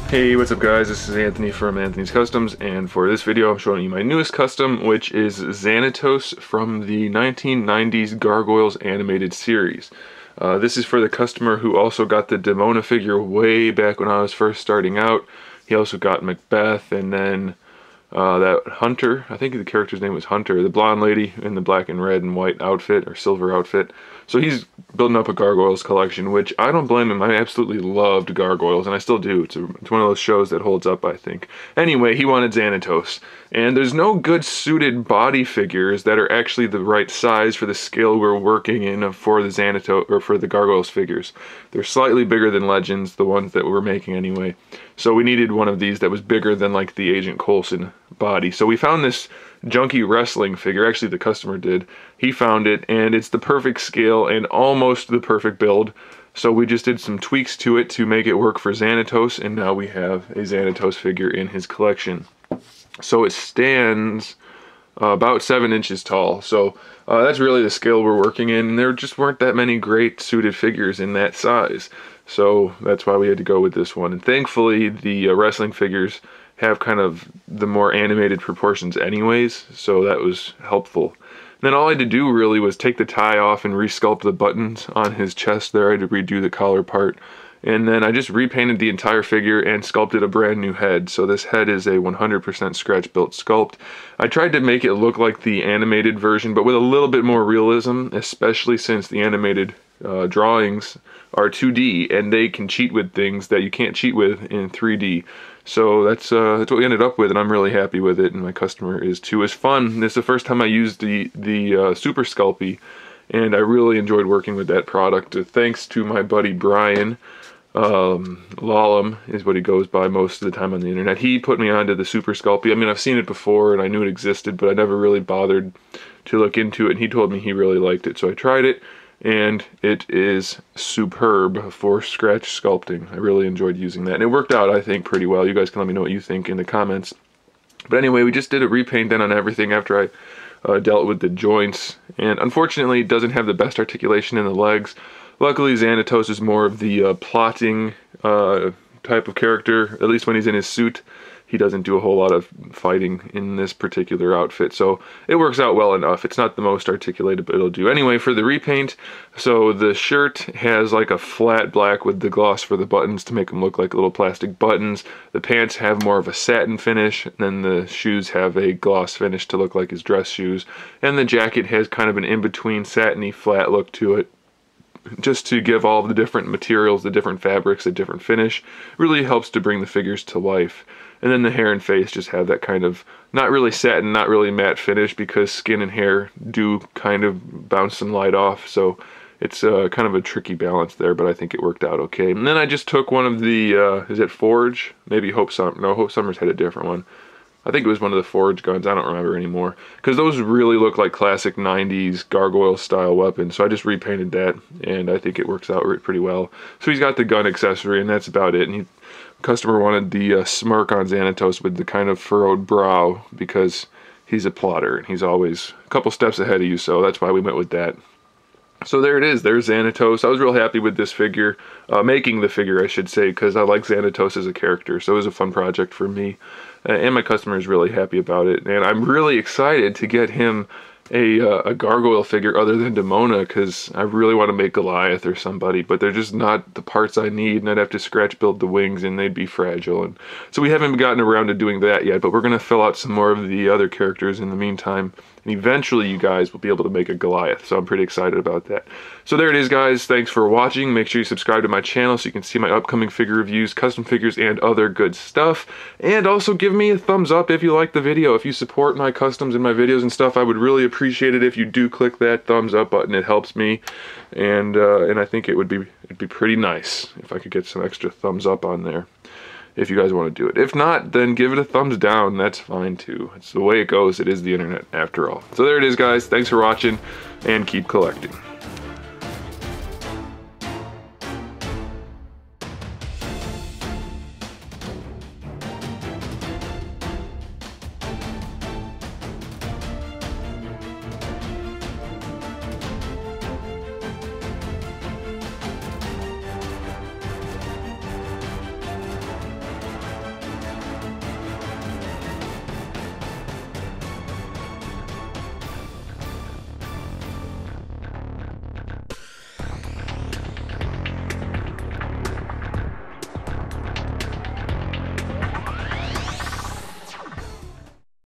Hey, what's up guys? This is Anthony from Anthony's Customs, and for this video I'm showing you my newest custom, which is XANATOS from the 1990s Gargoyles animated series. This is for the customer who also got the Demona figure way back when I was first starting out. He also got Macbeth, and then that Hunter, I think the character's name was Hunter, the blonde lady in the black and red and white outfit, or silver outfit. So he's building up a Gargoyles collection, which I don't blame him. I absolutely loved Gargoyles, and I still do. It's one of those shows that holds up, I think. Anyway, he wanted XANATOS. And there's no good suited body figures that are actually the right size for the scale we're working in for the XANATOS, or for the Gargoyles figures. They're slightly bigger than Legends, the ones that we're making anyway. So we needed one of these that was bigger than like the Agent Coulson body. So we found this junky wrestling figure. Actually, the customer did. He found it, and it's the perfect scale and almost the perfect build. So we just did some tweaks to it to make it work for XANATOS, and now we have a XANATOS figure in his collection. So it stands about 7 inches tall. So that's really the scale we're working in, and there just weren't that many great suited figures in that size. So that's why we had to go with this one. And thankfully, the wrestling figures have kind of the more animated proportions anyways, so that was helpful. And then all I had to do really was take the tie off and resculpt the buttons on his chest there. I had to redo the collar part. And then I just repainted the entire figure and sculpted a brand new head. So this head is a 100% scratch built sculpt. I tried to make it look like the animated version, but with a little bit more realism, especially since the animated drawings are 2D and they can cheat with things that you can't cheat with in 3D. So that's what we ended up with, and I'm really happy with it, and my customer is too. It's fun. This is the first time I used the Super Sculpey, and I really enjoyed working with that product. Thanks to my buddy Brian. Lalem is what he goes by most of the time on the internet. He put me onto the Super Sculpey. I mean, I've seen it before and I knew it existed, but I never really bothered to look into it, and he told me he really liked it. So I tried it, and it is superb for scratch sculpting. I really enjoyed using that, and it worked out, I think, pretty well. You guys can let me know what you think in the comments. But anyway, we just did a repaint then on everything after I dealt with the joints, and unfortunately it doesn't have the best articulation in the legs. Luckily, XANATOS is more of the plotting type of character. At least when he's in his suit, he doesn't do a whole lot of fighting in this particular outfit. So it works out well enough. It's not the most articulated, but it'll do. Anyway, for the repaint, so the shirt has like a flat black with the gloss for the buttons to make them look like little plastic buttons. The pants have more of a satin finish, and then the shoes have a gloss finish to look like his dress shoes. And the jacket has kind of an in-between satiny flat look to it, just to give all the different materials, the different fabrics, a different finish. Really helps to bring the figures to life. And then the hair and face just have that kind of, not really satin, not really matte finish, because skin and hair do kind of bounce some light off. So it's kind of a tricky balance there, but I think it worked out okay. And then I just took one of the, is it Forge? Maybe Hope Summer. No, Hope Summers had a different one. I think it was one of the Forge guns, I don't remember anymore. Because those really look like classic 90s Gargoyle style weapons, so I just repainted that, and I think it works out pretty well. So he's got the gun accessory, and that's about it. And the customer wanted the smirk on XANATOS with the kind of furrowed brow, because he's a plotter, and he's always a couple steps ahead of you, so that's why we went with that. So there it is, there's XANATOS. I was real happy with this figure, making the figure I should say, because I like XANATOS as a character, so it was a fun project for me. And my customer is really happy about it, and I'm really excited to get him a gargoyle figure other than Demona, because I really want to make Goliath or somebody, but they're just not the parts I need, and I'd have to scratch build the wings and they'd be fragile. And so we haven't gotten around to doing that yet, but we're going to fill out some more of the other characters in the meantime, and eventually you guys will be able to make a Goliath, so I'm pretty excited about that. So there it is, guys. Thanks for watching. Make sure you subscribe to my channel so you can see my upcoming figure reviews, custom figures, and other good stuff. And also give me a thumbs up if you like the video. If you support my customs and my videos and stuff, I would really appreciate it if you do click that thumbs up button. It helps me, and I think it'd be pretty nice if I could get some extra thumbs up on there, if you guys want to do it. If not, then give it a thumbs down. That's fine too. It's the way it goes. It is the internet after all. So there it is, guys. Thanks for watching, and keep collecting.